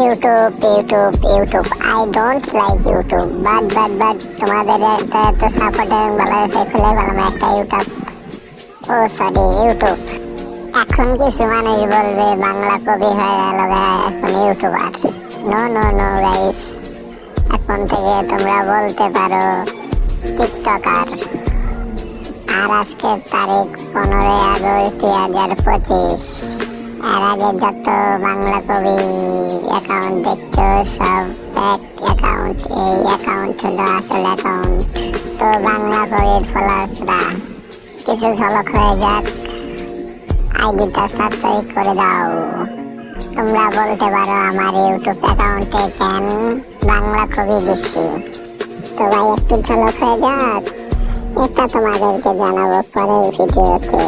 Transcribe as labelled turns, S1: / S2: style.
S1: YouTube YouTube YouTube I don't like YouTube but তোমাদের এত support এবং ভালোবাসা খুলে পেলাম একটা ইউটিউব, ও সরি ইউটিউব। এখন কিছু মানুষ বলবে বাংলা কবি হয়ে গেল এখন YouTuber. No no no guys, এখন থেকে তোমরা বলতে পারো টিকটকার। আর আজকের তারিখ 15 আগস্ট 2025। এর আগে যত বাংলা কবি অ্যাকাউন্ট দেখছো সব এক অ্যাকাউন্ট, এই অ্যাকাউন্ট হলো আসল অ্যাকাউন্ট। তো বাংলা কবির ফলোয়ার্সরা কিছু ঝলক হয়ে যাক, আইডিটা সাবস্ক্রাইব করে দাও। তোমরা বলতে পারো আমার ইউটিউব অ্যাকাউন্টে কেন বাংলা কবি দিচ্ছি। তো ভাই একটু ঝলক হয়ে যাক, এটা তোমাদেরকে জানাবো পরের ভিডিওতে।